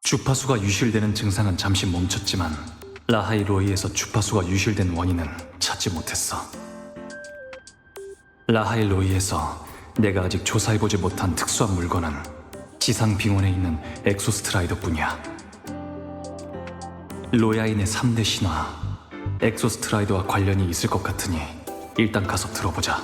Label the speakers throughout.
Speaker 1: 주파수가 유실되는 증상은 잠시 멈췄지만 라하이 로이에서 주파수가 유실된 원인은 찾지 못했어. 라하이 로이에서 내가 아직 조사해보지 못한 특수한 물건은 지상 빙원에 있는 엑소스트라이더뿐이야. 로야인의 3대 신화, 엑소스트라이더와 관련이 있을 것 같으니 일단 가서 들어보자.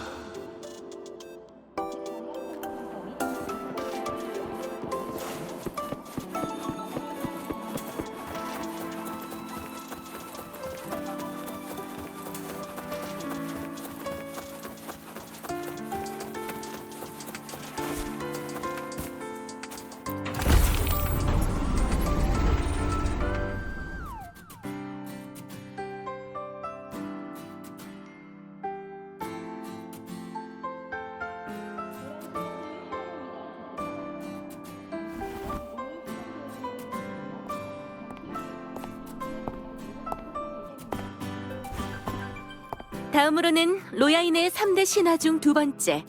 Speaker 2: 다음으로는 로야인의 3대 신화 중 두 번째,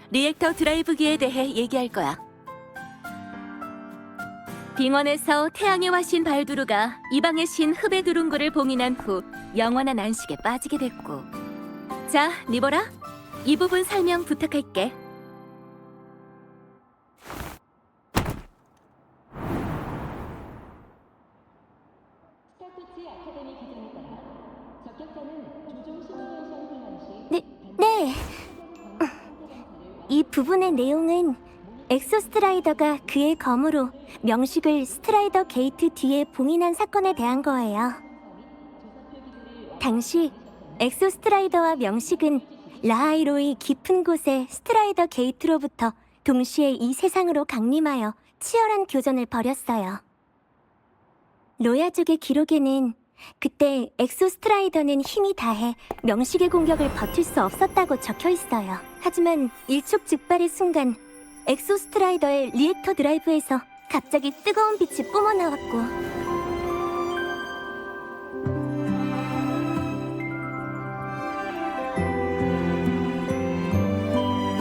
Speaker 2: 리액터 드라이브기에 대해 얘기할 거야. 빙원에서 태양의 화신 발두르가 이방의 신 흡에두룬거를 봉인한 후 영원한 안식에 빠지게 됐고. 자, 니보라, 이 부분 설명 부탁할게.
Speaker 3: 네. 이 부분의 내용은 엑소스트라이더가 그의 검으로 명식을 스트라이더 게이트 뒤에 봉인한 사건에 대한 거예요. 당시 엑소스트라이더와 명식은 라하이로의 깊은 곳의 스트라이더 게이트로부터 동시에 이 세상으로 강림하여 치열한 교전을 벌였어요. 로야족의 기록에는 그때 엑소스트라이더는 힘이 다해 명식의 공격을 버틸 수 없었다고 적혀 있어요. 하지만 일촉즉발의 순간 엑소스트라이더의 리액터 드라이브에서 갑자기 뜨거운 빛이 뿜어나왔고,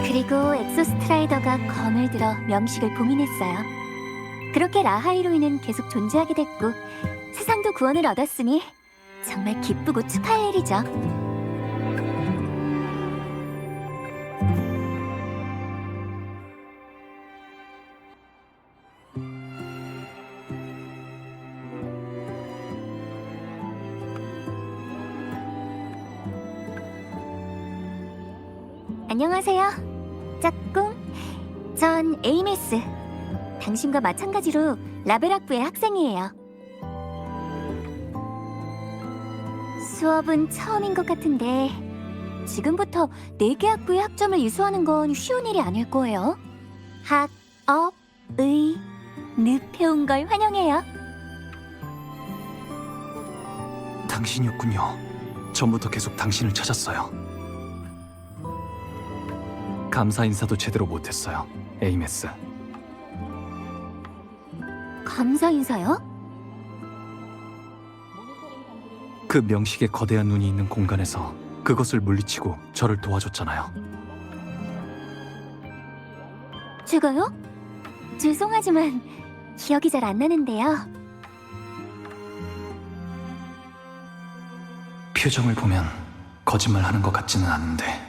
Speaker 3: 그리고 엑소스트라이더가 검을 들어 명식을 봉인했어요. 그렇게 라하이로이는 계속 존재하게 됐고 세상도 구원을 얻었으니 정말 기쁘고 축하할 일이죠. 안녕하세요, 짝꿍. 전 에이메스. 당신과 마찬가지로 라벨학부의 학생이에요. 수업은 처음인 것 같은데 지금부터 4개 학부의 학점을 이수하는 건 쉬운 일이 아닐 거예요. 학, 업, 의, 늪에 온 걸 환영해요.
Speaker 1: 당신이었군요. 전부터 계속 당신을 찾았어요. 감사 인사도 제대로 못했어요, 에이메스.
Speaker 3: 감사 인사요?
Speaker 1: 그 명식의 거대한 눈이 있는 공간에서 그것을 물리치고 저를 도와줬잖아요.
Speaker 3: 제가요? 죄송하지만 기억이 잘 안 나는데요.
Speaker 1: 표정을 보면 거짓말하는 것 같지는 않은데.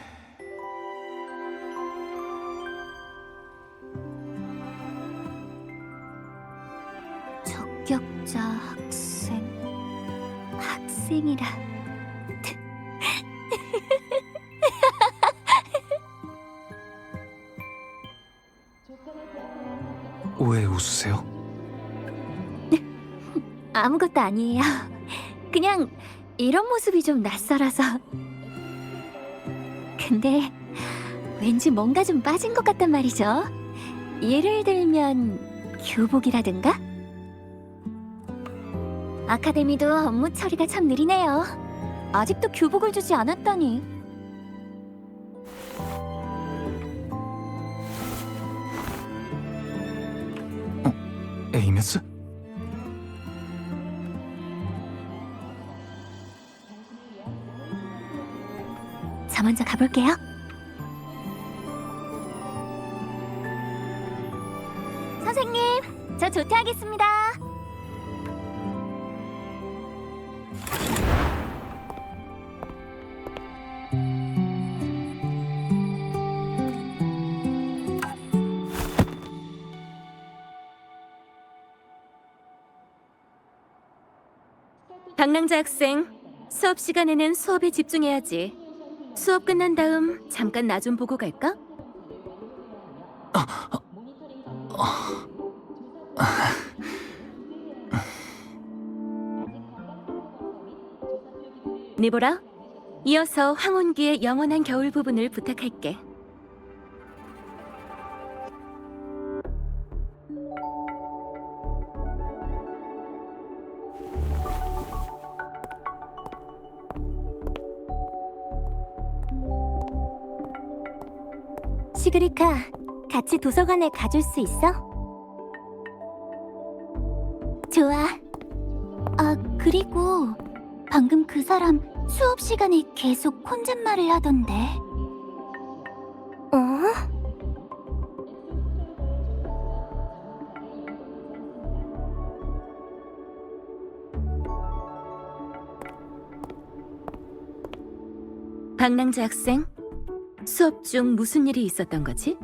Speaker 3: 적격자 학생이라.
Speaker 1: 왜 웃으세요?
Speaker 3: 아무것도 아니에요. 그냥 이런 모습이 좀 낯설어서. 근데 왠지 뭔가 좀 빠진 것 같단 말이죠. 예를 들면 교복이라든가? 아카데미도 업무 처리가 참 느리네요. 아직도 교복을 주지 않았다니.
Speaker 1: 에이메스?
Speaker 3: 저 먼저 가볼게요. 선생님, 저 조퇴하겠습니다.
Speaker 2: 방랑자 학생, 수업 시간에는 수업에 집중해야지. 수업 끝난 다음 잠깐 나 좀 보고 갈까? 니보라, 이어서 황혼기의 영원한 겨울 부분을 부탁할게.
Speaker 3: 시그리카, 같이 도서관에 가줄 수 있어? 좋아. 아, 그리고 방금 그 사람 수업 시간에 계속 혼잣말을 하던데. 어?
Speaker 2: 방랑자 학생, 수업 중 무슨 일이 있었던 거지?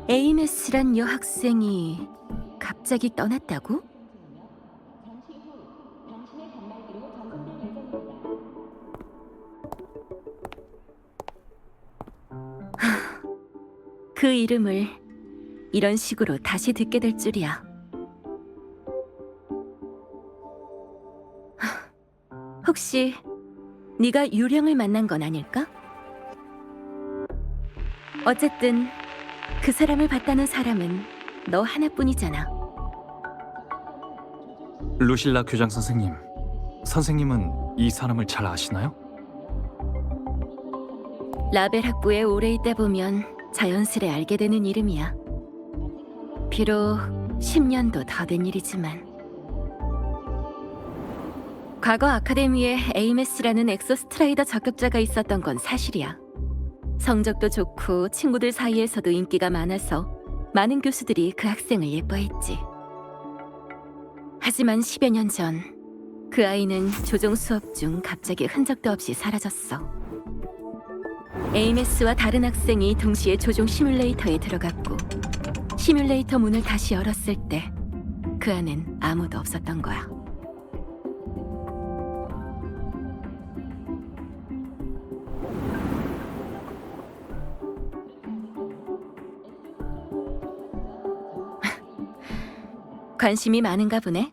Speaker 2: 에이메스란 여학생이 갑자기 떠났다고? 그 이름을 이런 식으로 다시 듣게 될 줄이야. 혹시 네가 유령을 만난 건 아닐까? 어쨌든 그 사람을 봤다는 사람은 너 하나뿐이잖아.
Speaker 1: 루실라 교장 선생님, 선생님은 이 사람을 잘 아시나요?
Speaker 2: 라벨 학부에 오래 있다 보면 자연스레 알게 되는 이름이야. 비록 10년도 더 된 일이지만. 과거 아카데미에 에이메스라는 엑소스트라이더 적격자가 있었던 건 사실이야. 성적도 좋고 친구들 사이에서도 인기가 많아서 많은 교수들이 그 학생을 예뻐했지. 하지만 10여 년 전 그 아이는 조종 수업 중 갑자기 흔적도 없이 사라졌어. 에이메스와 다른 학생이 동시에 조종 시뮬레이터에 들어갔고 시뮬레이터 문을 다시 열었을 때 그 안엔 아무도 없었던 거야. 관심이 많은가 보네.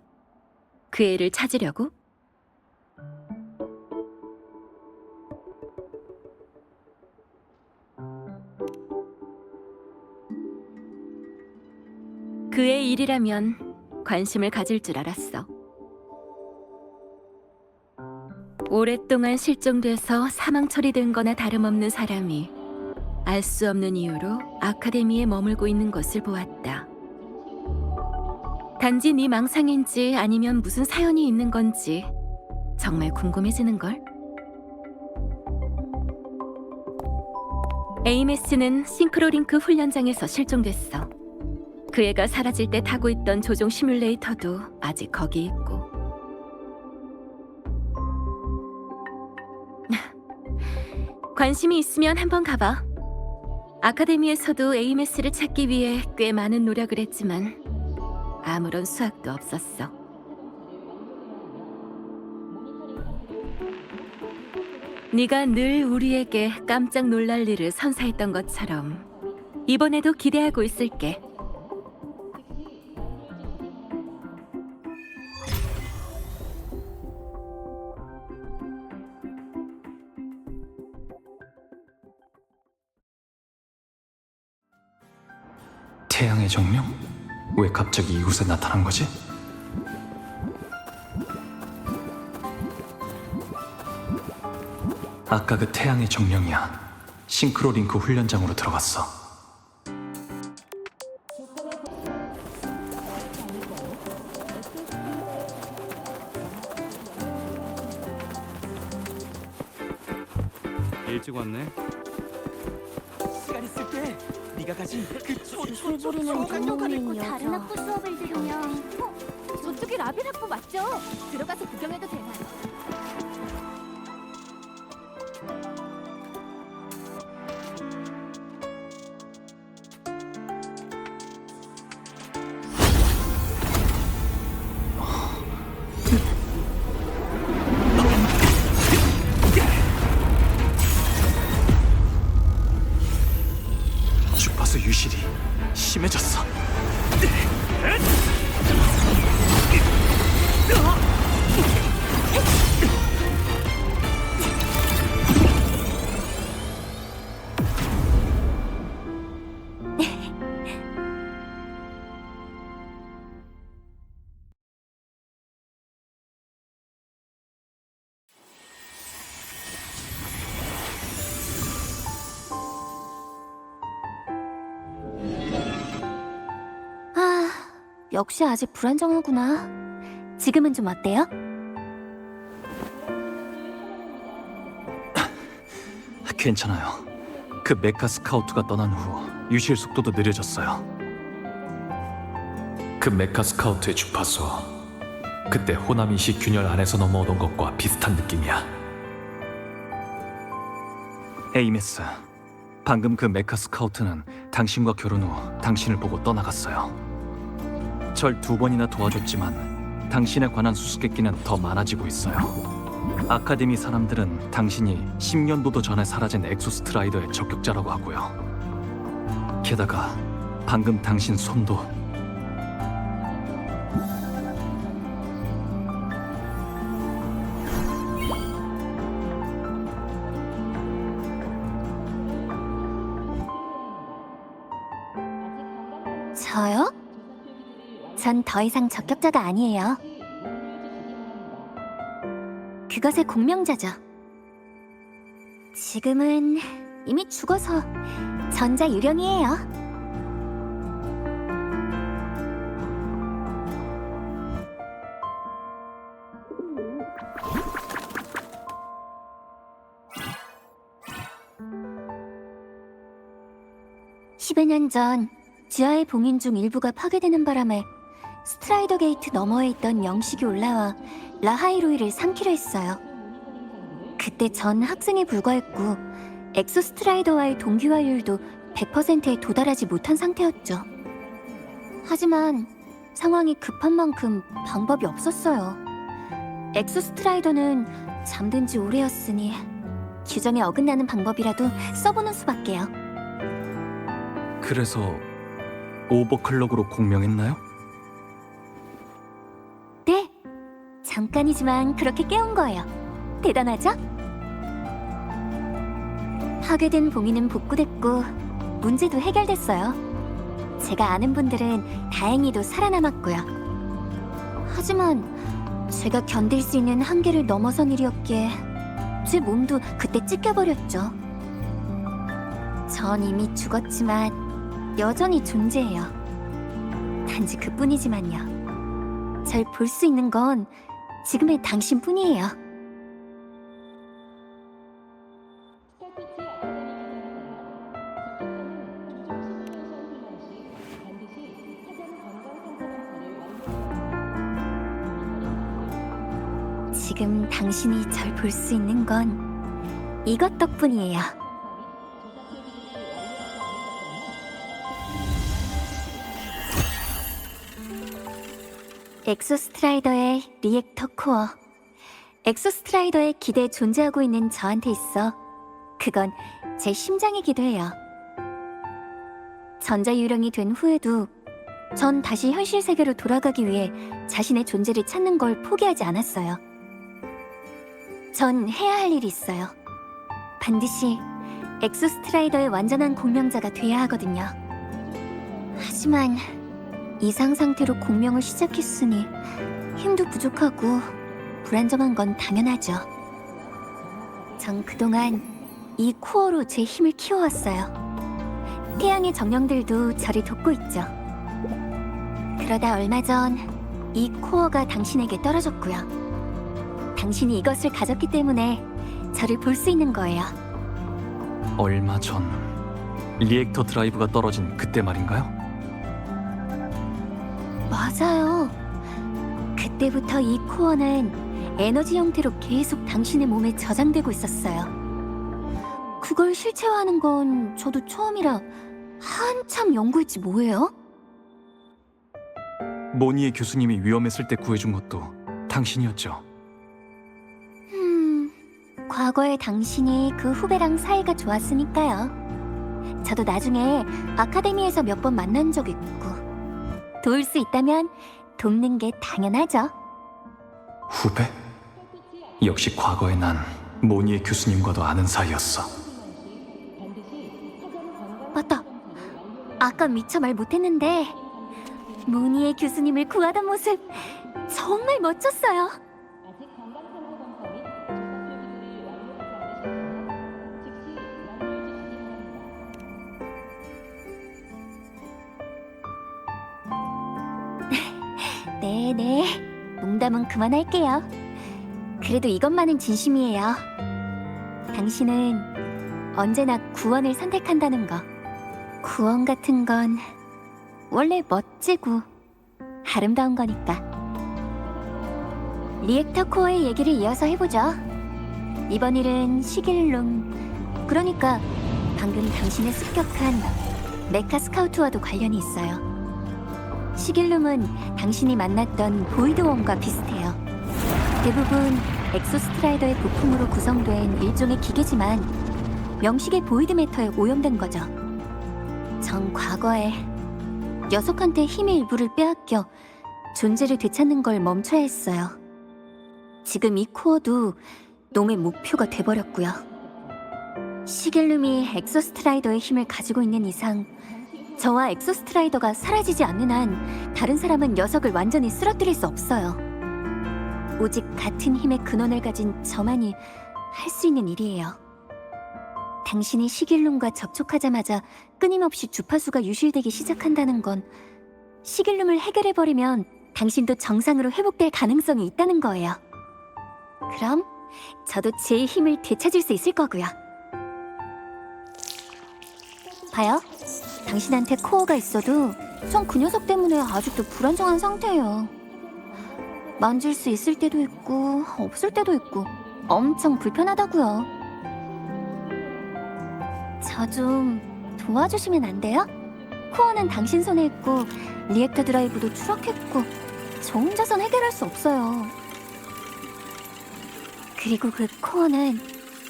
Speaker 2: 그 애를 찾으려고? 그의 일이라면 관심을 가질 줄 알았어. 오랫동안 실종돼서 사망 처리된 거나 다름없는 사람이 알 수 없는 이유로 아카데미에 머물고 있는 것을 보았다. 단지 네 망상인지 아니면 무슨 사연이 있는 건지 정말 궁금해지는걸? 에이메스는 싱크로링크 훈련장에서 실종됐어. 그 애가 사라질 때 타고 있던 조종 시뮬레이터도 아직 거기 있고. 관심이 있으면 한번 가봐. 아카데미에서도 에이메스를 찾기 위해 꽤 많은 노력을 했지만 아무런 수확도 없었어. 네가 늘 우리에게 깜짝 놀랄 일을 선사했던 것처럼 이번에도 기대하고 있을게.
Speaker 1: 태양의 정령? 왜 갑자기 이곳에 나타난 거지? 아까 그 태양의 정령이야. 싱크로링크 훈련장으로 들어갔어.
Speaker 4: 일찍 왔네.
Speaker 5: 시간 있을 때 네가 가진 그
Speaker 3: 기술 부리는 동문인 다른 학부 수업을 들으면
Speaker 2: 저쪽이 라벨 학부 맞죠? 들어가서 구경해도 되나요?
Speaker 1: 주파수 유실이 심해졌어.
Speaker 3: 아, 역시 아직 불안정하구나. 지금은 좀 어때요?
Speaker 1: 괜찮아요. 그 메카 스카우트가 떠난 후 유실 속도도 느려졌어요. 그 메카 스카우트의 주파수, 그때 호나미시 균열 안에서 넘어오던 것과 비슷한 느낌이야. 에이메스, 방금 그 메카 스카우트는 당신과 결혼 후 당신을 보고 떠나갔어요. 절 2번이나 도와줬지만 당신에 관한 수수께끼는 더 많아지고 있어요. 아카데미 사람들은 당신이 10년도도 전에 사라진 엑소스트라이더의 적격자라고 하고요. 게다가 방금 당신 손도
Speaker 3: 저요? 전 더 이상 적격자가 아니에요. 그것의 공명자죠. 지금은 이미 죽어서 전자유령이에요. (10여 년) 전 지하의 봉인 중 일부가 파괴되는 바람에 스트라이더 게이트 너머에 있던 영식이 올라와 라하이로이를 삼키려 했어요. 그때 전 학생에 불과했고 엑소스트라이더와의 동기화율도 100%에 도달하지 못한 상태였죠. 하지만 상황이 급한 만큼 방법이 없었어요. 엑소스트라이더는 잠든 지 오래였으니 규정에 어긋나는 방법이라도 써보는 수밖에요.
Speaker 1: 그래서 오버클럭으로 공명했나요?
Speaker 3: 네, 잠깐이지만 그렇게 깨운 거예요. 대단하죠? 파괴된 봉인은 복구됐고 문제도 해결됐어요. 제가 아는 분들은 다행히도 살아남았고요. 하지만 제가 견딜 수 있는 한계를 넘어선 일이었기에 제 몸도 그때 찢겨버렸죠. 전 이미 죽었지만 여전히 존재해요. 단지 그뿐이지만요. 절 볼 수 있는 건 지금의 당신뿐이에요. 지금 당신이 절 볼 수 있는 건 이것 덕분이에요. 엑소스트라이더의 리액터 코어. 엑소스트라이더의 기대에 존재하고 있는 저한테 있어 그건 제 심장이기도 해요. 전자유령이 된 후에도 전 다시 현실 세계로 돌아가기 위해 자신의 존재를 찾는 걸 포기하지 않았어요. 전 해야 할 일이 있어요. 반드시 엑소스트라이더의 완전한 공명자가 돼야 하거든요. 하지만 이상 상태로 공명을 시작했으니 힘도 부족하고 불안정한 건 당연하죠. 전 그동안 이 코어로 제 힘을 키워왔어요. 태양의 정령들도 저를 돕고 있죠. 그러다 얼마 전 이 코어가 당신에게 떨어졌고요. 당신이 이것을 가졌기 때문에 저를 볼 수 있는 거예요.
Speaker 1: 얼마 전 리액터 드라이브가 떨어진 그때 말인가요?
Speaker 3: 맞아요. 그때부터 이 코어는 에너지 형태로 계속 당신의 몸에 저장되고 있었어요. 그걸 실체화하는 건 저도 처음이라 한참 연구했지 뭐예요?
Speaker 1: 모니에 교수님이 위험했을 때 구해준 것도 당신이었죠.
Speaker 3: 과거에 당신이 그 후배랑 사이가 좋았으니까요. 저도 나중에 아카데미에서 몇 번 만난 적 있고 도울 수 있다면 돕는 게 당연하죠.
Speaker 1: 후배? 역시 과거의 난 모니에 교수님과도 아는 사이였어.
Speaker 3: 맞다. 아까 미처 말 못했는데 모니의 교수님을 구하던 모습 정말 멋졌어요. 네네, 농담은 그만할게요. 그래도 이것만은 진심이에요. 당신은 언제나 구원을 선택한다는 거. 구원 같은 건 원래 멋지고 아름다운 거니까. 리액터 코어의 얘기를 이어서 해보죠. 이번 일은 시길룸, 그러니까 방금 당신의 습격한 메카 스카우트와도 관련이 있어요. 시길룸은 당신이 만났던 보이드웜과 비슷해요. 대부분 엑소스트라이더의 부품으로 구성된 일종의 기계지만 명식의 보이드 매터에 오염된 거죠. 전 과거에 녀석한테 힘의 일부를 빼앗겨 존재를 되찾는 걸 멈춰야 했어요. 지금 이 코어도 놈의 목표가 돼버렸고요. 시길룸이 엑소스트라이더의 힘을 가지고 있는 이상 저와 엑소스트라이더가 사라지지 않는 한 다른 사람은 녀석을 완전히 쓰러뜨릴 수 없어요. 오직 같은 힘의 근원을 가진 저만이 할 수 있는 일이에요. 당신이 시길룸과 접촉하자마자 끊임없이 주파수가 유실되기 시작한다는 건 시길룸을 해결해버리면 당신도 정상으로 회복될 가능성이 있다는 거예요. 그럼 저도 제 힘을 되찾을 수 있을 거고요. 봐요. 당신한테 코어가 있어도 전 그 녀석 때문에 아직도 불안정한 상태예요. 만질 수 있을 때도 있고 없을 때도 있고 엄청 불편하다고요. 저 좀 도와주시면 안 돼요? 코어는 당신 손에 있고 리액터 드라이브도 추락했고 저 혼자선 해결할 수 없어요. 그리고 그 코어는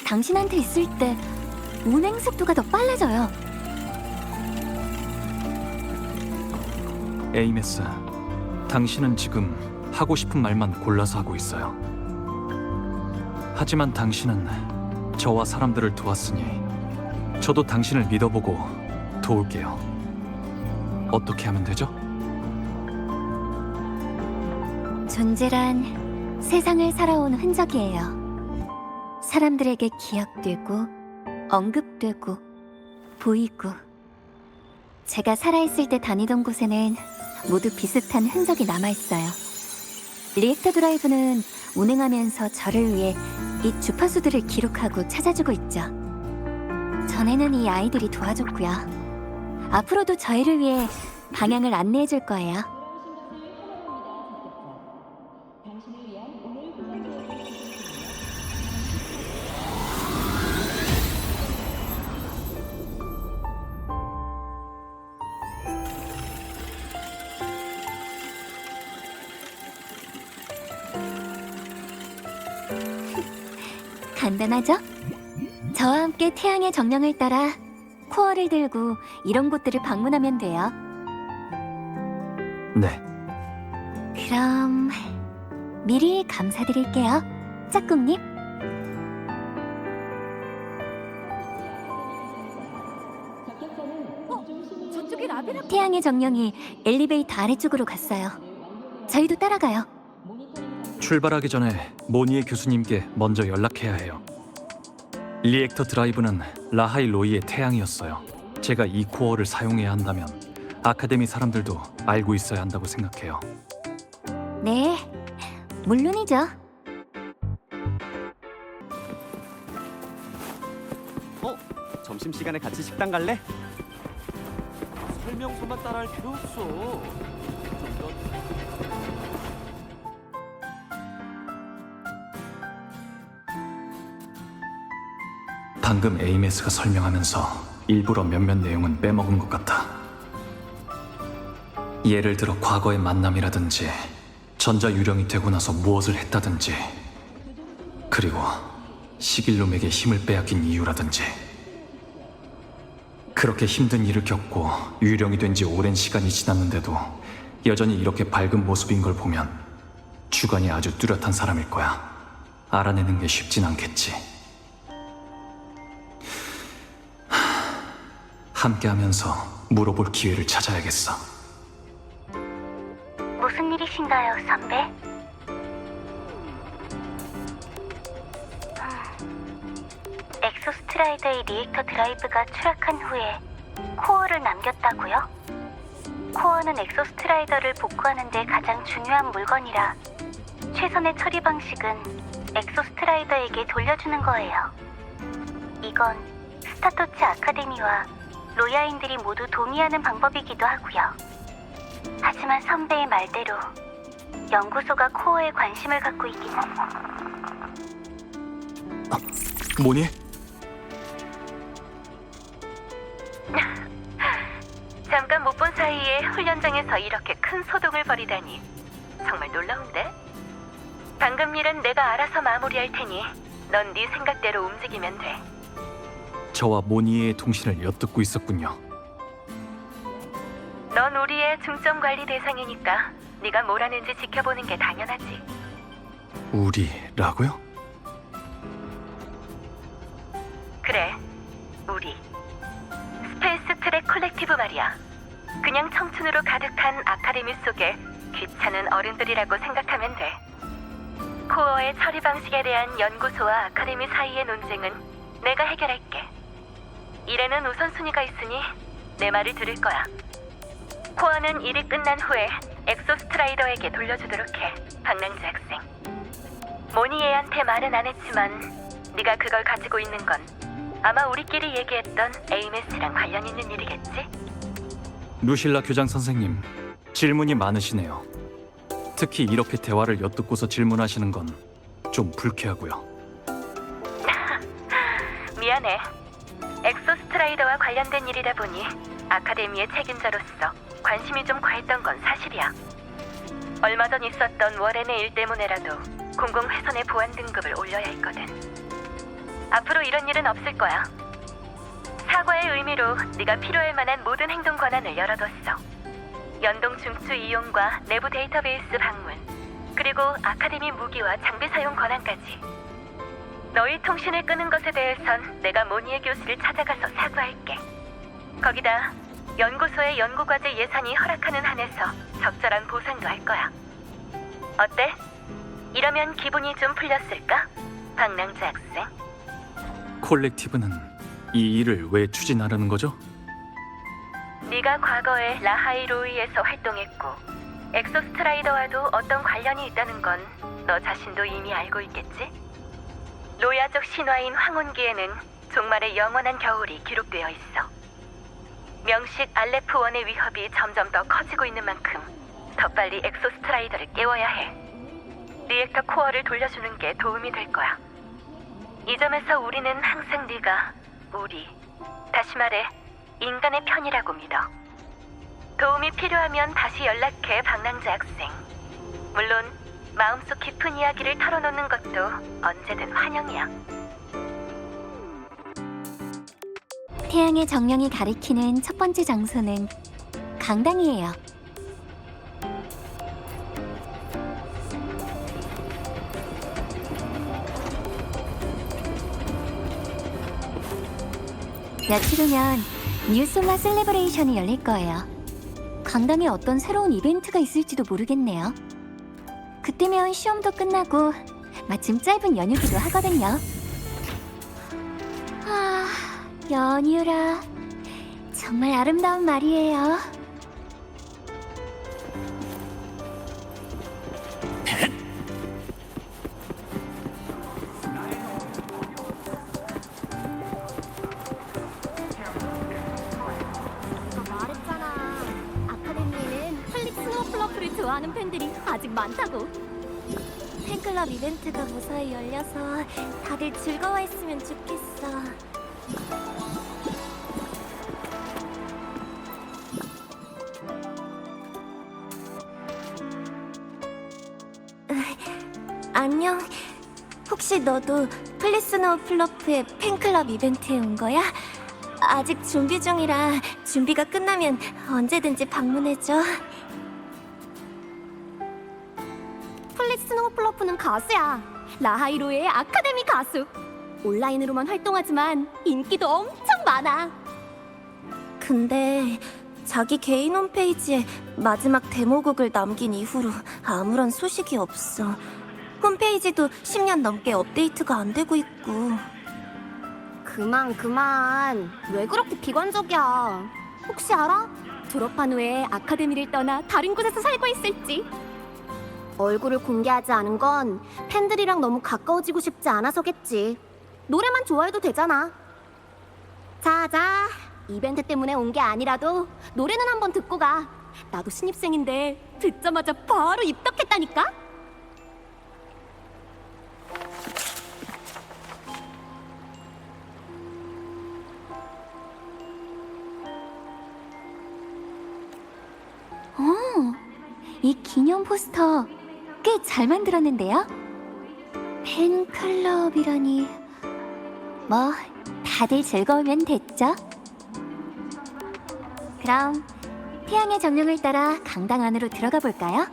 Speaker 3: 당신한테 있을 때 운행 속도가 더 빨라져요.
Speaker 1: 에이메스, 당신은 지금 하고 싶은 말만 골라서 하고 있어요. 하지만 당신은 저와 사람들을 도왔으니 저도 당신을 믿어보고 도울게요. 어떻게 하면 되죠?
Speaker 3: 존재란 세상을 살아온 흔적이에요. 사람들에게 기억되고 언급되고 보이고. 제가 살아있을 때 다니던 곳에는 모두 비슷한 흔적이 남아있어요. 리액터 드라이브는 운행하면서 저를 위해 이 주파수들을 기록하고 찾아주고 있죠. 전에는 이 아이들이 도와줬고요. 앞으로도 저희를 위해 방향을 안내해줄 거예요. 간단하죠? 저와 함께 태양의 정령을 따라 코어를 들고 이런 곳들을 방문하면 돼요.
Speaker 1: 네.
Speaker 3: 그럼 미리 감사드릴게요, 짝꿍님.
Speaker 2: 저쪽이 라베라.
Speaker 3: 태양의 정령이 엘리베이터 아래쪽으로 갔어요. 저희도 따라가요.
Speaker 1: 출발하기 전에 모니에 교수님께 먼저 연락해야 해요. 리액터 드라이브는 라하이 로이의 태양이었어요. 제가 이 코어를 사용해야 한다면 아카데미 사람들도 알고 있어야 한다고 생각해요.
Speaker 3: 네, 물론이죠.
Speaker 5: 점심시간에 같이 식당 갈래? 설명서만 따라할 필요 없어. 좀 더...
Speaker 1: 방금 에이메스가 설명하면서 일부러 몇몇 내용은 빼먹은 것 같아. 예를 들어 과거의 만남이라든지 전자유령이 되고 나서 무엇을 했다든지, 그리고 시길놈에게 힘을 빼앗긴 이유라든지. 그렇게 힘든 일을 겪고 유령이 된 지 오랜 시간이 지났는데도 여전히 이렇게 밝은 모습인 걸 보면 주관이 아주 뚜렷한 사람일 거야. 알아내는 게 쉽진 않겠지. 함께하면서 물어볼 기회를 찾아야겠어.
Speaker 3: 무슨 일이신가요, 선배? 엑소스트라이더의 리액터 드라이브가 추락한 후에 코어를 남겼다고요? 코어는 엑소스트라이더를 복구하는 데 가장 중요한 물건이라 최선의 처리 방식은 엑소스트라이더에게 돌려주는 거예요. 이건 스타토츠 아카데미와 로야인들이 모두 동의하는 방법이기도 하고요. 하지만 선배의 말대로 연구소가 코어에 관심을 갖고 있긴 해요.
Speaker 1: 뭐니?
Speaker 2: 잠깐 못 본 사이에 훈련장에서 이렇게 큰 소동을 벌이다니 정말 놀라운데? 방금 일은 내가 알아서 마무리할 테니 넌 네 생각대로 움직이면 돼.
Speaker 1: 저와 모니의 통신을 엿듣고 있었군요.
Speaker 2: 넌 우리의 중점 관리 대상이니까 네가 뭘 하는지 지켜보는 게 당연하지.
Speaker 1: 우리라고요?
Speaker 2: 그래, 우리. 스페이스 트랙 콜렉티브 말이야. 그냥 청춘으로 가득한 아카데미 속에 귀찮은 어른들이라고 생각하면 돼. 코어의 처리 방식에 대한 연구소와 아카데미 사이의 논쟁은 내가 해결할게. 일에는 우선순위가 있으니 내 말을 들을 거야. 코어는 일이 끝난 후에 엑소스트라이더에게 돌려주도록 해, 박랑주 학생. 모니 얘한테 말은 안 했지만 네가 그걸 가지고 있는 건 아마 우리끼리 얘기했던 에이메스랑 관련 있는 일이겠지?
Speaker 1: 루실라 교장 선생님, 질문이 많으시네요. 특히 이렇게 대화를 엿듣고서 질문하시는 건 좀 불쾌하고요.
Speaker 2: 미안해. 엑소스트라이더와 관련된 일이다 보니 아카데미의 책임자로서 관심이 좀 과했던 건 사실이야. 얼마 전 있었던 워렌의 일 때문에라도 공공훼손의 보안 등급을 올려야 했거든. 앞으로 이런 일은 없을 거야. 사과의 의미로 네가 필요할 만한 모든 행동 권한을 열어뒀어. 연동 중추 이용과 내부 데이터베이스 방문, 그리고 아카데미 무기와 장비 사용 권한까지. 너희 통신을 끄는 것에 대해선 내가 모니에 교수를 찾아가서 사과할게. 거기다 연구소의 연구과제 예산이 허락하는 한에서 적절한 보상도 할 거야. 어때? 이러면 기분이 좀 풀렸을까? 박랑주 학생.
Speaker 1: 콜렉티브는 이 일을 왜 추진하려는 거죠?
Speaker 2: 네가 과거에 라하이로이에서 활동했고 엑소스트라이더와도 어떤 관련이 있다는 건 너 자신도 이미 알고 있겠지? 로야족 신화인 황혼기에는 종말의 영원한 겨울이 기록되어 있어. 명식 알레프1의 위협이 점점 더 커지고 있는 만큼 더 빨리 엑소스트라이더를 깨워야 해. 리액터 코어를 돌려주는 게 도움이 될 거야. 이 점에서 우리는 항상 네가 우리, 다시 말해 인간의 편이라고 믿어. 도움이 필요하면 다시 연락해, 박랑주 학생. 물론 마음속 깊은 이야기를 털어놓는 것도 언제든 환영이야.
Speaker 3: 태양의 정령이 가리키는 첫 번째 장소는 강당이에요. 며칠 후면 뉴솔라 셀레브레이션이 열릴 거예요. 강당에 어떤 새로운 이벤트가 있을지도 모르겠네요. 그때면 시험도 끝나고 마침 짧은 연휴기도 하거든요. 아, 연유라. 정말 아름다운 말이에요. 말했잖아. 아카데미에는 플릭 스노우플러프를 좋아하는 팬들이 아직 많다고. 팬클럽 이벤트가 무사히 열려서 다들 즐거워했으면 좋겠어. 안녕. 혹시 너도 플리스노우 플러프의 팬클럽 이벤트에 온 거야? 아직 준비 중이라 준비가 끝나면 언제든지 방문해줘. 플리스노우 플러프는 가수야. 라하이로의 아카데미 가수. 온라인으로만 활동하지만 인기도 엄청 많아. 근데 자기 개인 홈페이지에 마지막 데모곡을 남긴 이후로 아무런 소식이 없어. 홈페이지도 10년 넘게 업데이트가 안 되고 있고. 그만. 왜 그렇게 비관적이야? 혹시 알아? 졸업한 후에 아카데미를 떠나 다른 곳에서 살고 있을지. 얼굴을 공개하지 않은 건 팬들이랑 너무 가까워지고 싶지 않아서겠지. 노래만 좋아해도 되잖아. 자. 이벤트 때문에 온 게 아니라도 노래는 한번 듣고 가. 나도 신입생인데 듣자마자 바로 입덕했다니까? 이 기념 포스터 꽤 잘 만들었는데요? 팬클럽이라니. 뭐, 다들 즐거우면 됐죠? 그럼 태양의 정령을 따라 강당 안으로 들어가 볼까요?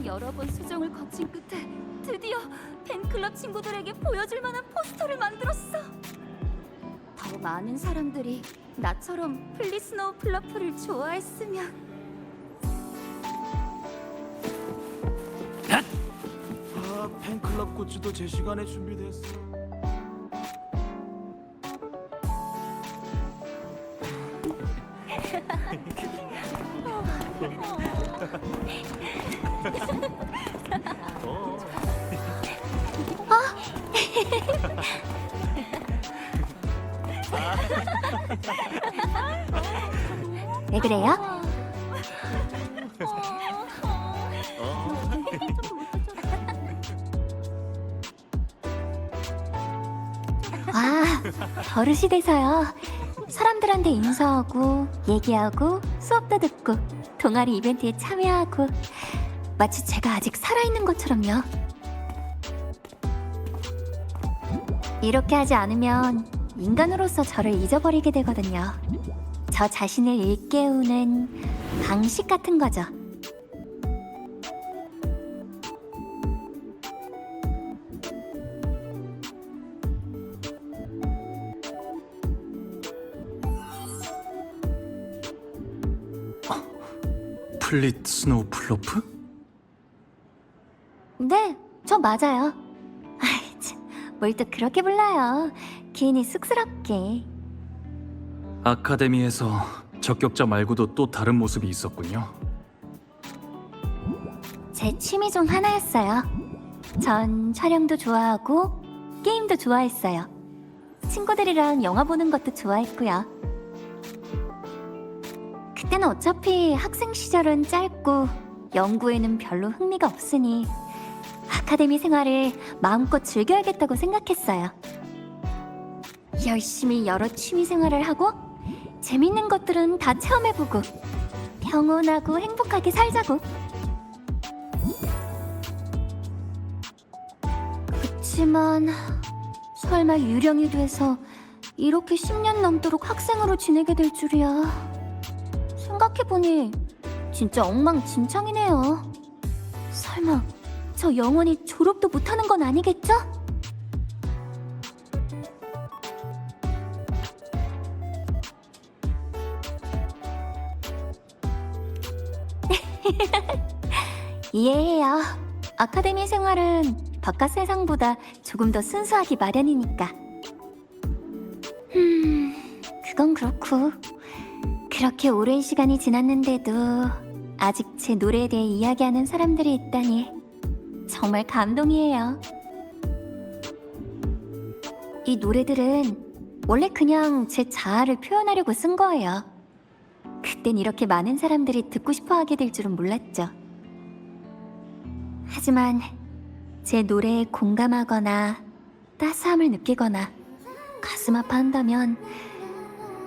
Speaker 3: 여러 번 수정을 거친 끝에 드디어 팬클럽 친구들에게 보여줄 만한 포스터를 만들었어. 더 많은 사람들이 나처럼 플리스노우 플러프를 좋아했으면.
Speaker 4: 팬클럽 굿즈도 제 시간에 준비됐어.
Speaker 3: 왜 그래요? 버릇이 돼서요. 사람들한테 인사하고 얘기하고 수업도 듣고 동아리 이벤트에 참여하고 마치 제가 아직 살아있는 것처럼요. 이렇게 하지 않으면 인간으로서 저를 잊어버리게 되거든요. 저 자신을 일깨우는 방식 같은 거죠.
Speaker 1: 플릿 스노우 플로프?
Speaker 3: 네, 저 맞아요. 뭘 또 그렇게 불러요. 괜히 쑥스럽게.
Speaker 1: 아카데미에서 적격자 말고도 또 다른 모습이 있었군요.
Speaker 3: 제 취미 중 하나였어요. 전 촬영도 좋아하고 게임도 좋아했어요. 친구들이랑 영화 보는 것도 좋아했고요. 그때는 어차피 학생 시절은 짧고 연구에는 별로 흥미가 없으니 아카데미 생활을 마음껏 즐겨야겠다고 생각했어요. 열심히 여러 취미 생활을 하고 재밌는 것들은 다 체험해보고 평온하고 행복하게 살자고. 그치만 설마 유령이 돼서 이렇게 10년 넘도록 학생으로 지내게 될 줄이야. 생각해보니 진짜 엉망진창이네요. 설마 저 영원히 졸업도 못하는 건 아니겠죠? 이해해요. 아카데미 생활은 바깥 세상보다 조금 더 순수하기 마련이니까. 그건 그렇고 그렇게 오랜 시간이 지났는데도 아직 제 노래에 대해 이야기하는 사람들이 있다니 정말 감동이에요. 이 노래들은 원래 그냥 제 자아를 표현하려고 쓴 거예요. 그땐 이렇게 많은 사람들이 듣고 싶어 하게 될 줄은 몰랐죠. 하지만 제 노래에 공감하거나 따스함을 느끼거나 가슴 아파한다면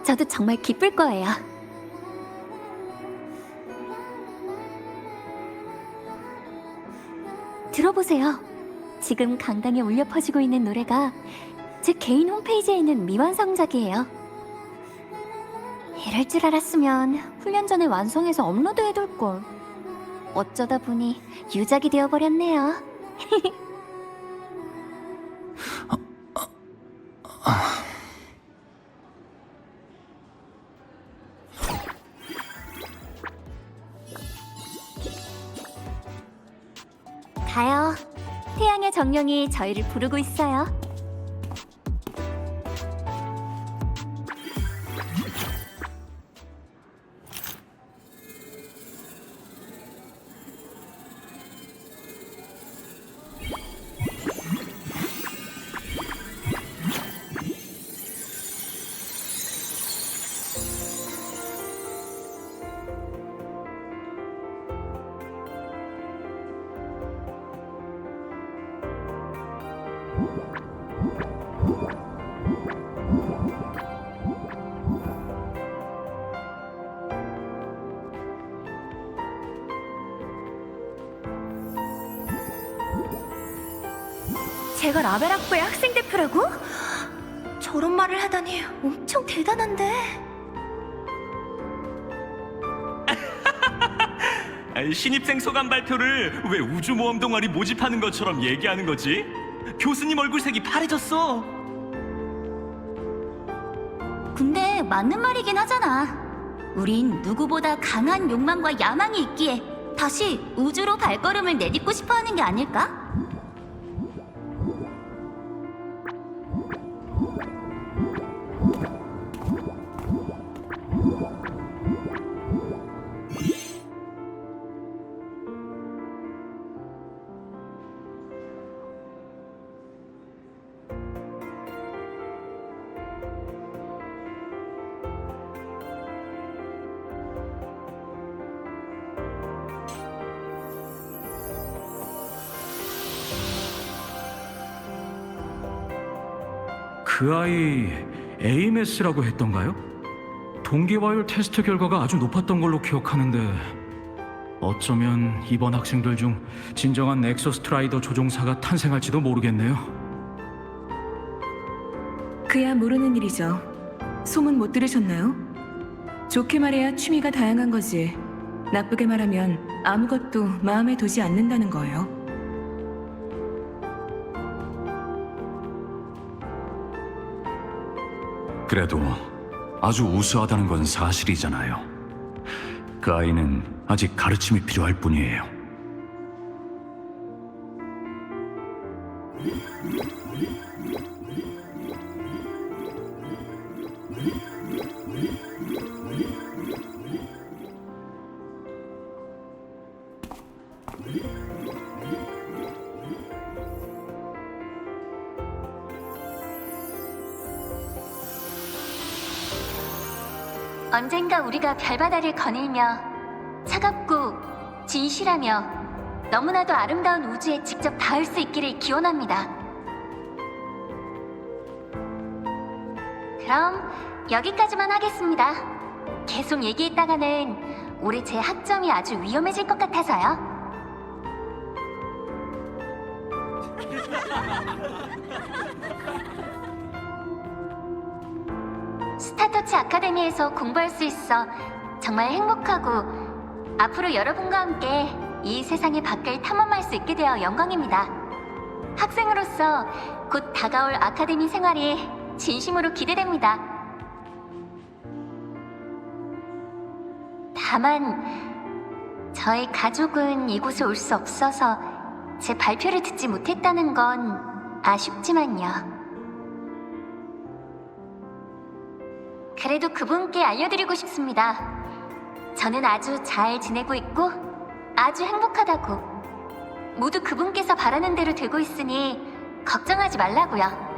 Speaker 3: 저도 정말 기쁠 거예요. 들어보세요. 지금 강당에 울려 퍼지고 있는 노래가 제 개인 홈페이지에 있는 미완성작이에요. 이럴 줄 알았으면 훈련 전에 완성해서 업로드해둘걸. 어쩌다 보니 유작이 되어버렸네요. 가요. 태양의 정령이 저희를 부르고 있어요. 제가 라벨 학부의 학생 대표라고? 저런 말을 하다니 엄청 대단한데.
Speaker 6: 신입생 소감 발표를 왜 우주모험 동아리 모집하는 것처럼 얘기하는 거지? 교수님 얼굴색이 파래졌어.
Speaker 3: 근데 맞는 말이긴 하잖아. 우린 누구보다 강한 욕망과 야망이 있기에 다시 우주로 발걸음을 내딛고 싶어 하는 게 아닐까?
Speaker 1: 그 아이 AMS라고 했던가요? 동기화율 테스트 결과가 아주 높았던 걸로 기억하는데 어쩌면 이번 학생들 중 진정한 엑소스트라이더 조종사가 탄생할지도 모르겠네요.
Speaker 7: 그야 모르는 일이죠. 소문 못 들으셨나요? 좋게 말해야 취미가 다양한 거지. 나쁘게 말하면 아무것도 마음에 두지 않는다는 거예요.
Speaker 8: 그래도 아주 우수하다는 건 사실이잖아요. 그 아이는 아직 가르침이 필요할 뿐이에요.
Speaker 3: 언젠가 우리가 별바다를 거닐며 차갑고 진실하며 너무나도 아름다운 우주에 직접 닿을 수 있기를 기원합니다. 그럼 여기까지만 하겠습니다. 계속 얘기했다가는 올해 제 학점이 아주 위험해질 것 같아서요. 스타터치 아카데미에서 공부할 수 있어 정말 행복하고 앞으로 여러분과 함께 이 세상의 밖을 탐험할 수 있게 되어 영광입니다. 학생으로서 곧 다가올 아카데미 생활이 진심으로 기대됩니다. 다만 저희 가족은 이곳에 올 수 없어서 제 발표를 듣지 못했다는 건 아쉽지만요. 그래도 그분께 알려드리고 싶습니다. 저는 아주 잘 지내고 있고 아주 행복하다고. 모두 그분께서 바라는 대로 되고 있으니 걱정하지 말라고요.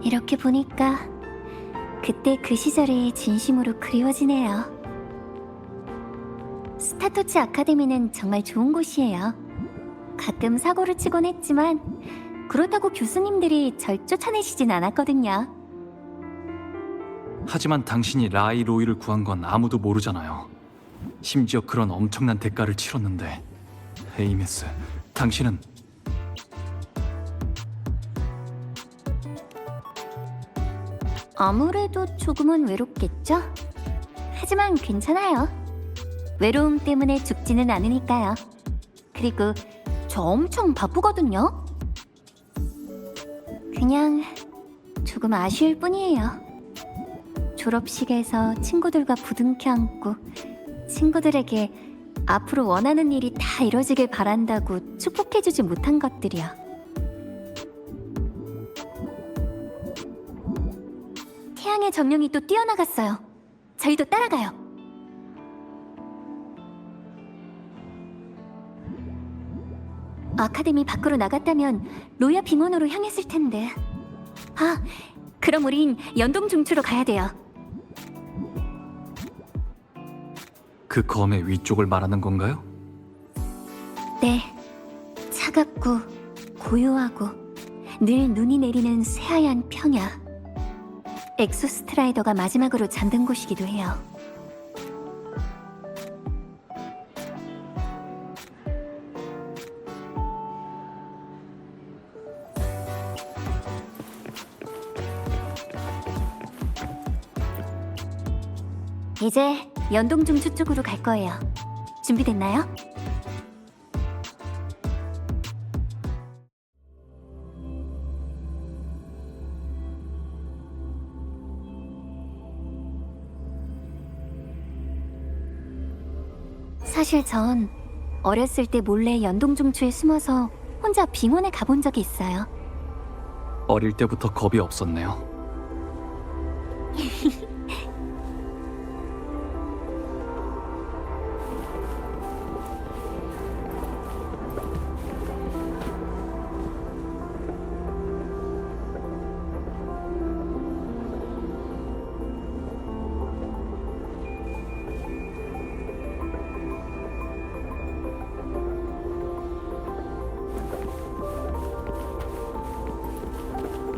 Speaker 3: 이렇게 보니까 그때 그 시절이 진심으로 그리워지네요. 스타토치 아카데미는 정말 좋은 곳이에요. 가끔 사고를 치곤 했지만 그렇다고 교수님들이 절 쫓아내시진 않았거든요.
Speaker 1: 하지만 당신이 라이 로이를 구한 건 아무도 모르잖아요. 심지어 그런 엄청난 대가를 치렀는데. 에이메스, 당신은
Speaker 3: 아무래도 조금은 외롭겠죠? 하지만 괜찮아요. 외로움 때문에 죽지는 않으니까요. 그리고 저 엄청 바쁘거든요. 그냥 조금 아쉬울 뿐이에요. 졸업식에서 친구들과 부둥켜 안고 친구들에게 앞으로 원하는 일이 다 이뤄지길 바란다고 축복해주지 못한 것들이요. 태양의 정령이 또 뛰어나갔어요. 저희도 따라가요. 아카데미 밖으로 나갔다면 로야 빙원으로 향했을 텐데. 아, 그럼 우린 연동 중추로 가야 돼요.
Speaker 1: 그 검의 위쪽을 말하는 건가요?
Speaker 3: 네, 차갑고 고요하고 늘 눈이 내리는 새하얀 평야. 엑소스트라이더가 마지막으로 잠든 곳이기도 해요. 이제 연동중추 쪽으로 갈 거예요. 준비됐나요? 사실 전 어렸을 때 몰래 연동중추에 숨어서 혼자 빙원에 가본 적이 있어요.
Speaker 1: 어릴 때부터 겁이 없었네요.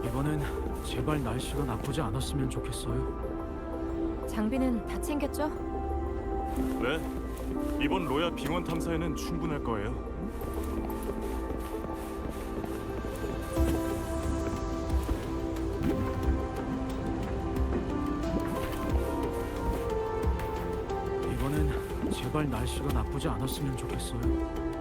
Speaker 4: 이번엔 제발 날씨가 나쁘지 않았으면 좋겠어요.
Speaker 2: 장비는 다 챙겼죠?
Speaker 9: 네, 이번 로야 빙원 탐사에는 충분할 거예요.
Speaker 4: 이번엔 제발 날씨가 나쁘지 않았으면 좋겠어요.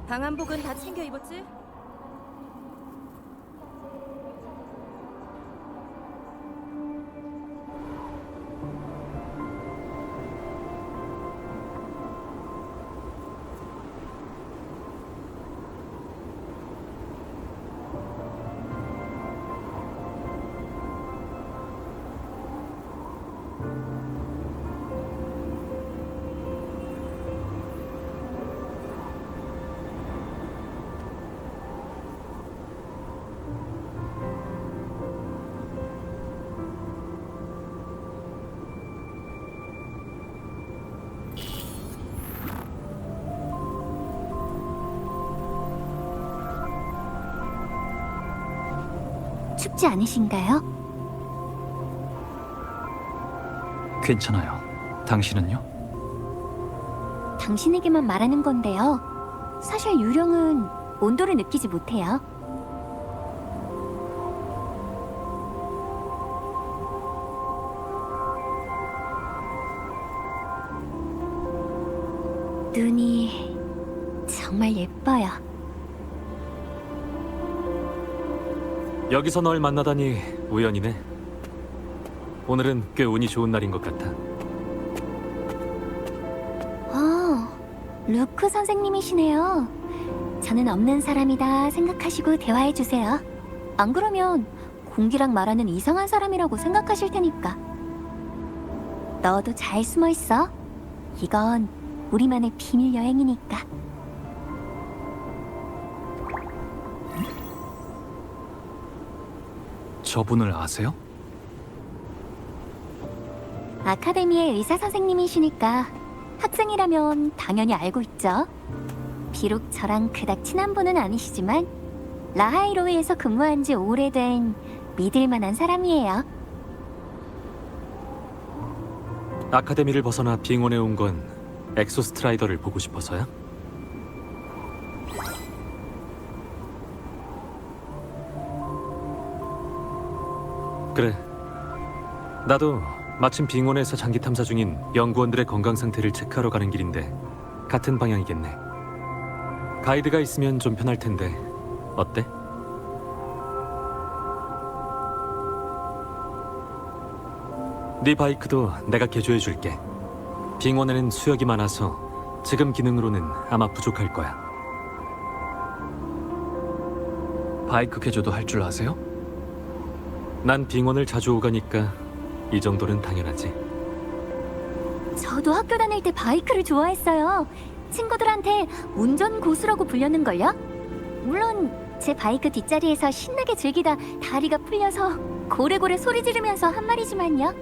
Speaker 2: 방한복은 다 챙겨 입었지?
Speaker 3: 춥지 않으신가요?
Speaker 1: 괜찮아요. 당신은요?
Speaker 3: 당신에게만 말하는 건데요. 사실 유령은 온도를 느끼지 못해요. 눈이 정말 예뻐요.
Speaker 1: 여기서 널 만나다니 우연이네. 오늘은 꽤 운이 좋은 날인 것 같아.
Speaker 3: 루크 선생님이시네요. 저는 없는 사람이다 생각하시고 대화해주세요. 안 그러면 공기랑 말하는 이상한 사람이라고 생각하실 테니까. 너도 잘 숨어있어. 이건 우리만의 비밀 여행이니까.
Speaker 1: 저분을 아세요?
Speaker 3: 아카데미의 의사 선생님이시니까 학생이라면 당연히 알고 있죠. 비록 저랑 그닥 친한 분은 아니시지만 라하이로이에서 근무한 지 오래된 믿을 만한 사람이에요.
Speaker 1: 아카데미를 벗어나 빙원에 온 건 엑소스트라이더를 보고 싶어서야? 그래. 나도 마침 빙원에서 장기 탐사 중인 연구원들의 건강 상태를 체크하러 가는 길인데 같은 방향이겠네. 가이드가 있으면 좀 편할 텐데 어때? 네 바이크도 내가 개조해 줄게. 빙원에는 수역이 많아서 지금 기능으로는 아마 부족할 거야. 바이크 개조도 할 줄 아세요? 난 빙원을 자주 오가니까 이 정도는 당연하지.
Speaker 3: 저도 학교 다닐 때 바이크를 좋아했어요. 친구들한테 운전 고수라고 불렸는걸요? 물론 제 바이크 뒷자리에서 신나게 즐기다 다리가 풀려서 고래고래 소리 지르면서 한 말이지만요.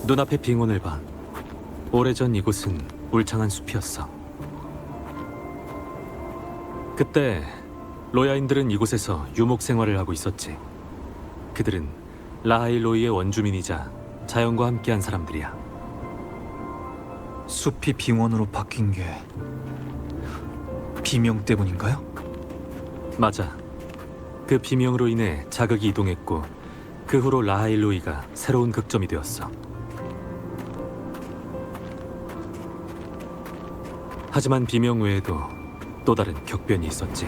Speaker 1: 눈앞의 빙원을 봐. 오래전 이곳은 울창한 숲이었어. 그때 로야인들은 이곳에서 유목 생활을 하고 있었지. 그들은 라하일로이의 원주민이자 자연과 함께한 사람들이야. 숲이 빙원으로 바뀐 게 비명 때문인가요? 맞아. 그 비명으로 인해 자극이 이동했고 그 후로 라하일로이가 새로운 극점이 되었어. 하지만 비명 외에도 또 다른 격변이 있었지.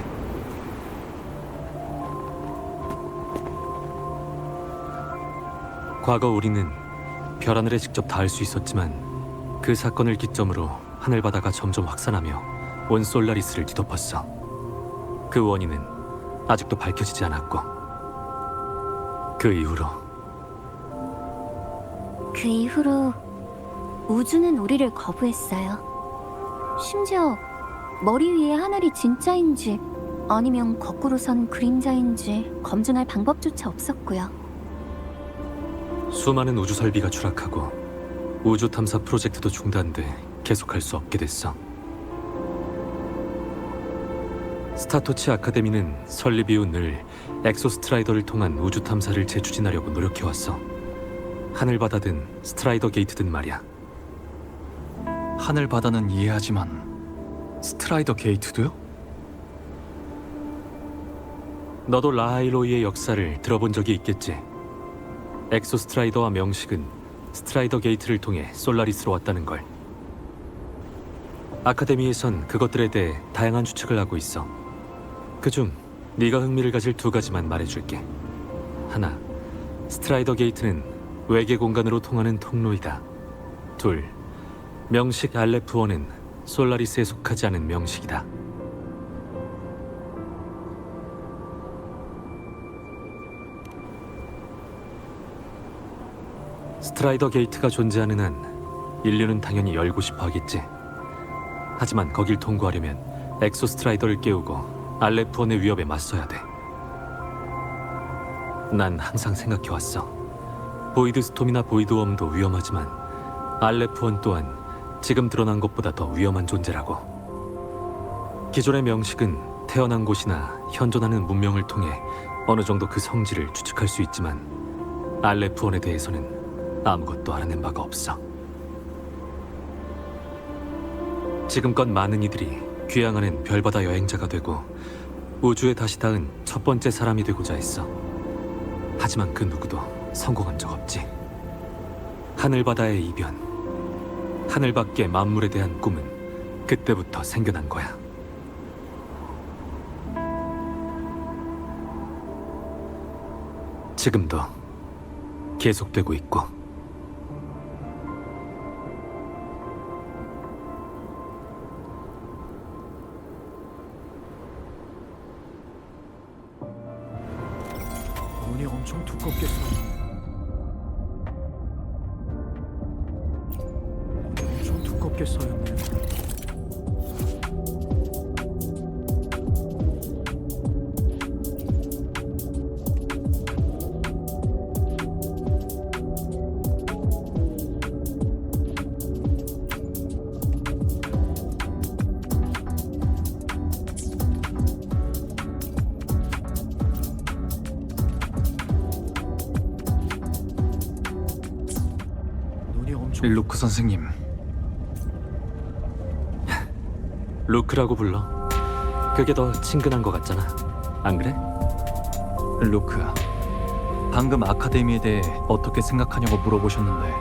Speaker 1: 과거 우리는 별하늘에 직접 닿을 수 있었지만 그 사건을 기점으로 하늘바다가 점점 확산하며 온 솔라리스를 뒤덮었어. 그 원인은 아직도 밝혀지지 않았고 그 이후로
Speaker 3: 우주는 우리를 거부했어요. 심지어 머리 위에 하늘이 진짜인지 아니면 거꾸로 선 그림자인지 검증할 방법조차 없었고요.
Speaker 1: 수많은 우주 설비가 추락하고 우주 탐사 프로젝트도 중단돼 계속할 수 없게 됐어. 스타토치 아카데미는 설립 이후 늘 엑소스트라이더를 통한 우주 탐사를 재추진하려고 노력해왔어. 하늘바다든 스트라이더 게이트든 말이야. 하늘바다는 이해하지만 스트라이더 게이트도요? 너도 라하일로이의 역사를 들어본 적이 있겠지. 엑소스트라이더와 명식은
Speaker 10: 스트라이더 게이트를 통해 솔라리스로 왔다는 걸. 아카데미에선 그것들에 대해 다양한 추측을 하고 있어. 그중 네가 흥미를 가질 두 가지만 말해줄게. 하나, 스트라이더 게이트는 외계 공간으로 통하는 통로이다. 둘, 명식 알레프원은 솔라리스에 속하지 않은 명식이다. 스트라이더 게이트가 존재하는 한 인류는 당연히 열고 싶어 하겠지. 하지만 거길 통과하려면 엑소스트라이더를 깨우고 알레프원의 위협에 맞서야 돼. 난 항상 생각해왔어. 보이드 스톰이나 보이드웜도 위험하지만 알레프원 또한 지금 드러난 것보다 더 위험한 존재라고. 기존의 명식은 태어난 곳이나 현존하는 문명을 통해 어느 정도 그 성질을 추측할 수 있지만 알레프원에 대해서는 아무것도 알아낸 바가 없어. 지금껏 많은 이들이 귀향하는 별바다 여행자가 되고 우주에 다시 닿은 첫 번째 사람이 되고자 했어. 하지만 그 누구도 성공한 적 없지. 하늘바다의 이변, 하늘 밖의 만물에 대한 꿈은 그때부터 생겨난 거야. 지금도 계속되고 있고.
Speaker 4: 눈이 엄청 두껍게 엄청 두껍게 쌓였네. 눈이 엄청
Speaker 1: 루크 선생님,
Speaker 10: 루크라고 불러. 그게 더 친근한 것 같잖아. 안 그래?
Speaker 1: 루크, 방금 아카데미에 대해 어떻게 생각하냐고 물어보셨는데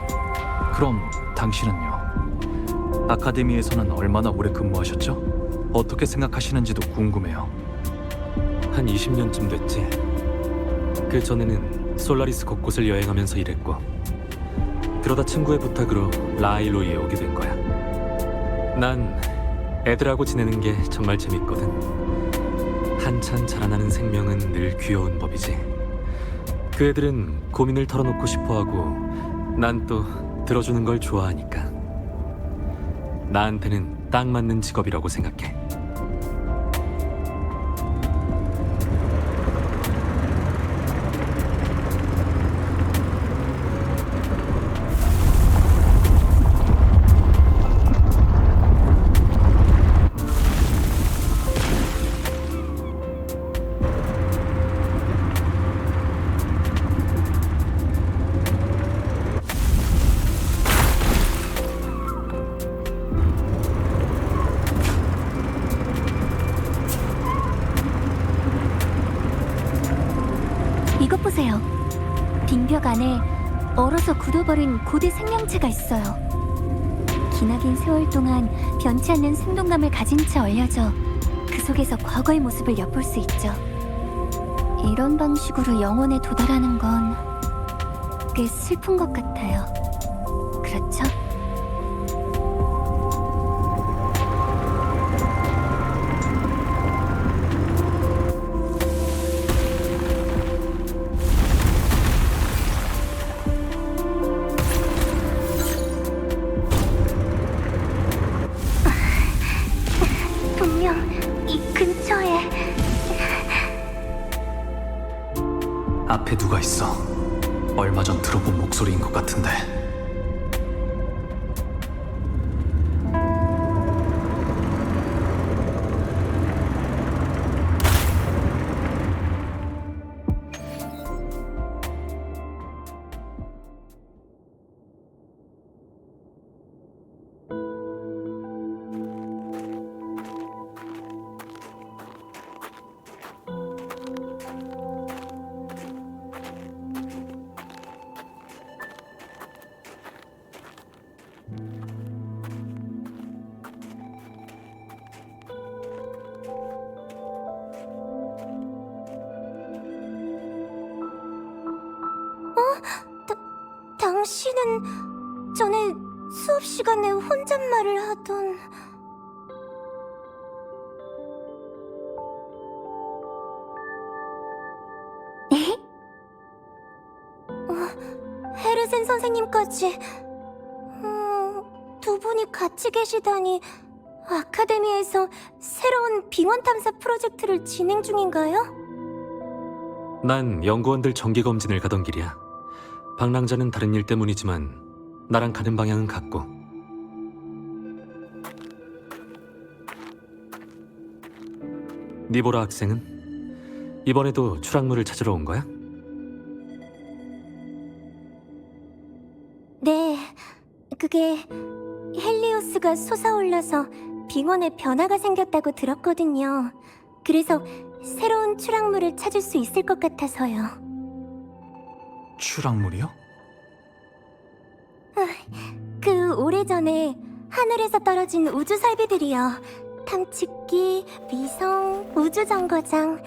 Speaker 1: 그럼 당신은요? 아카데미에서는 얼마나 오래 근무하셨죠? 어떻게 생각하시는지도 궁금해요.
Speaker 10: 한 20년쯤 됐지. 그 전에는 솔라리스 곳곳을 여행하면서 일했고, 그러다 친구의 부탁으로 라일로이에 오게 된 거야. 난 애들하고 지내는 게 정말 재밌거든. 한참 자라나는 생명은 늘 귀여운 법이지. 그 애들은 고민을 털어놓고 싶어하고 난 또 들어주는 걸 좋아하니까. 나한테는 딱 맞는 직업이라고 생각해.
Speaker 3: 이것 보세요. 빙벽 안에 얼어서 굳어버린 고대 생명체가 있어요. 기나긴 세월 동안 변치 않는 생동감을 가진 채 얼려져 그 속에서 과거의 모습을 엿볼 수 있죠. 이런 방식으로 영혼에 도달하는 건 꽤 슬픈 것 같아요. 그렇죠? 분명 이 근처에
Speaker 1: 앞에 누가 있어? 얼마 전 들어본 목소리인 것 같은데.
Speaker 3: 당신은 전에 수업 시간에 혼잣말을 하던... 헤르센 선생님까지... 두 분이 같이 계시다니... 아카데미에서 새로운 빙원 탐사 프로젝트를 진행 중인가요?
Speaker 10: 난 연구원들 정기 검진을 가던 길이야. 방랑자는 다른 일 때문이지만 나랑 가는 방향은 같고. 니보라 학생은 이번에도 추락물을 찾으러 온 거야?
Speaker 3: 네, 그게 헬리오스가 솟아올라서 빙원에 변화가 생겼다고 들었거든요. 그래서 새로운 추락물을 찾을 수 있을 것 같아서요.
Speaker 1: 추락물이요?
Speaker 3: 그 오래전에 하늘에서 떨어진 우주 설비들이요. 탐측기, 위성, 우주정거장.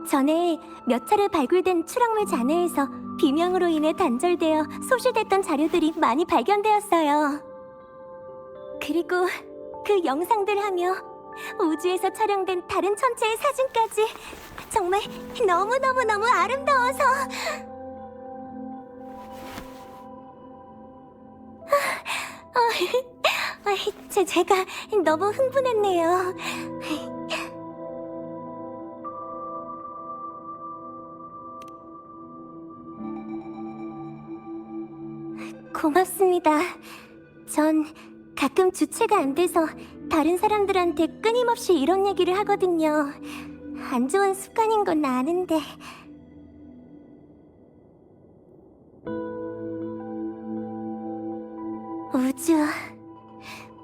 Speaker 3: 전에 몇 차례 발굴된 추락물 잔해에서 비명으로 인해 단절되어 소실됐던 자료들이 많이 발견되었어요. 그리고 그 영상들 하며 우주에서 촬영된 다른 천체의 사진까지 정말 너무너무너무 아름다워서 제가 너무 흥분했네요. 고맙습니다. 전 가끔 주체가 안 돼서 다른 사람들한테 끊임없이 이런 얘기를 하거든요. 안 좋은 습관인 건 아는데. 우주,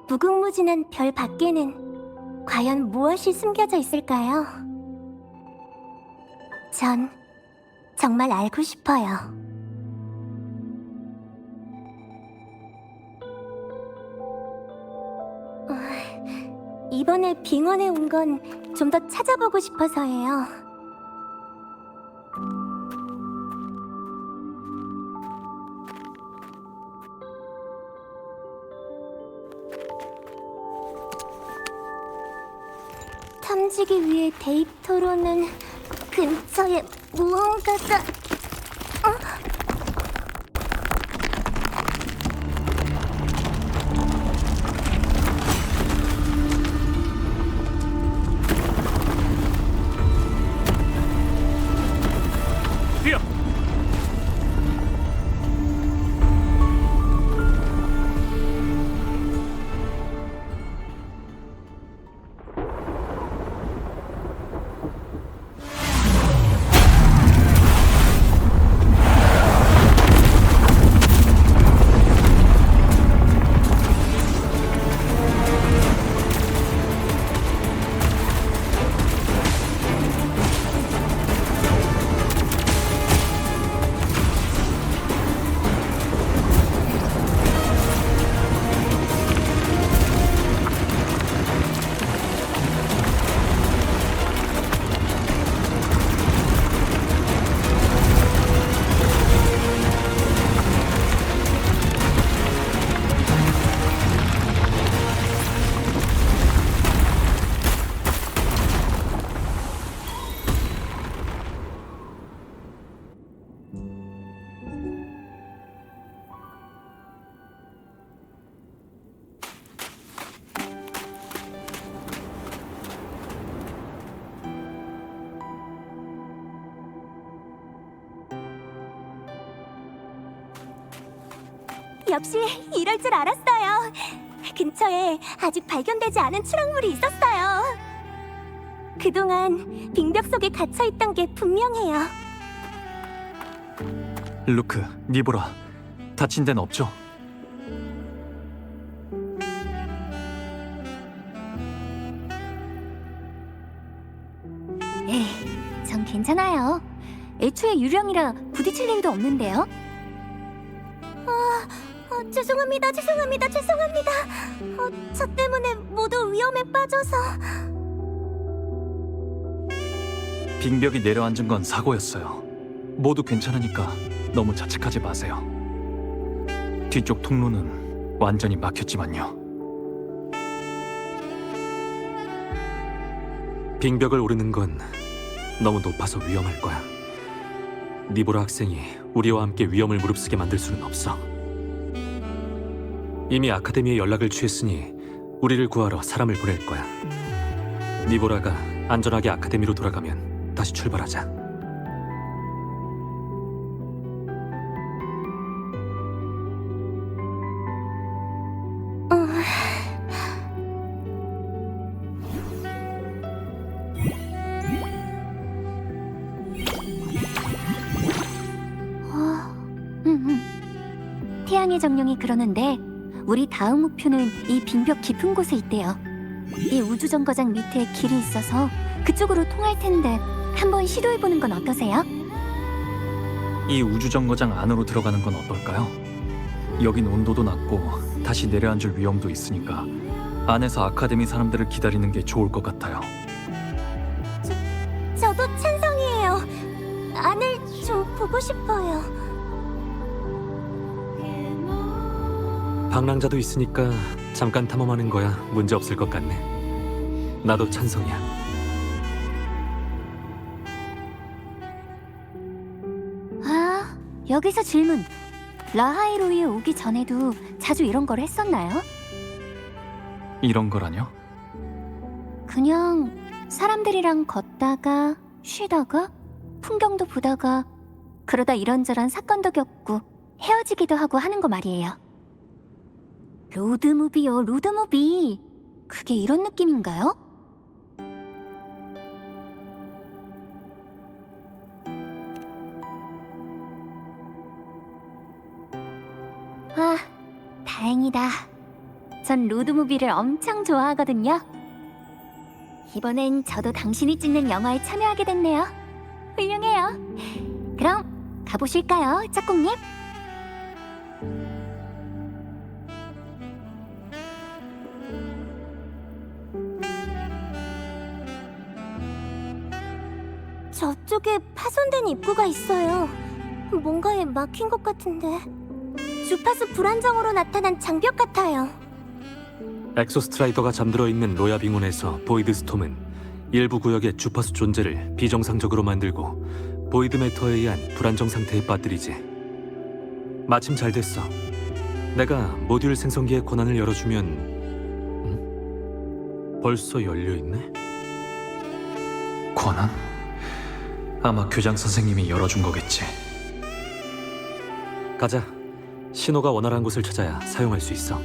Speaker 3: 무궁무진한 별 밖에는 과연 무엇이 숨겨져 있을까요? 전 정말 알고 싶어요. 이번에 빙원에 온 건 좀 더 찾아보고 싶어서예요. 탐지기 위의 데이터로는 근처에 무언가가... 역시 이럴 줄 알았어요. 근처에 아직 발견되지 않은 추락물이 있었어요. 그동안 빙벽 속에 갇혀있던 게 분명해요.
Speaker 1: 루크, 니보라, 다친 데는 없죠?
Speaker 3: 전 괜찮아요. 애초에 유령이라 부딪힐 일도 없는데요. 죄송합니다. 저 때문에 모두 위험에 빠져서...
Speaker 1: 빙벽이 내려앉은 건 사고였어요. 모두 괜찮으니까 너무 자책하지 마세요. 뒤쪽 통로는 완전히 막혔지만요.
Speaker 10: 빙벽을 오르는 건 너무 높아서 위험할 거야. 니보라 학생이 우리와 함께 위험을 무릅쓰게 만들 수는 없어. 이미 아카데미에 연락을 취했으니 우리를 구하러 사람을 보낼 거야. 니보라가 안전하게 아카데미로 돌아가면 다시 출발하자.
Speaker 3: 태양의 정령이 그러는데 우리 다음 목표는 이 빙벽 깊은 곳에 있대요. 이 우주정거장 밑에 길이 있어서 그쪽으로 통할 텐데 한번 시도해보는 건 어떠세요?
Speaker 1: 이 우주정거장 안으로 들어가는 건 어떨까요? 여긴 온도도 낮고 다시 내려앉을 위험도 있으니까 안에서 아카데미 사람들을 기다리는 게 좋을 것 같아요.
Speaker 3: 저도 찬성이에요. 안을 좀 보고 싶어요.
Speaker 10: 방랑자도 있으니까 잠깐 탐험하는 거야 문제 없을 것 같네. 나도 찬성이야.
Speaker 3: 아, 여기서 질문. 라하이로이에 오기 전에도 자주 이런 걸 했었나요?
Speaker 1: 이런 거라뇨?
Speaker 3: 그냥 사람들이랑 걷다가 쉬다가 풍경도 보다가 그러다 이런저런 사건도 겪고 헤어지기도 하고 하는 거 말이에요. 로드무비요, 로드무비. 그게 이런 느낌인가요? 아, 다행이다. 전 로드무비를 엄청 좋아하거든요. 이번엔 저도 당신이 찍는 영화에 참여하게 됐네요. 훌륭해요. 그럼 가보실까요, 짝꿍님? 저쪽에 파손된 입구가 있어요. 뭔가에 막힌 것 같은데. 주파수 불안정으로 나타난 장벽 같아요.
Speaker 10: 엑소스트라이더가 잠들어 있는 로야 빙원에서 보이드 스톰은 일부 구역의 주파수 존재를 비정상적으로 만들고 보이드 매터에 의한 불안정 상태에 빠뜨리지. 마침 잘 됐어. 내가 모듈 생성기의 권한을 열어주면 벌써 열려있네?
Speaker 1: 권한? 아마 교장 선생님이 열어준 거겠지.
Speaker 10: 가자. 신호가 원활한 곳을 찾아야 사용할 수 있어.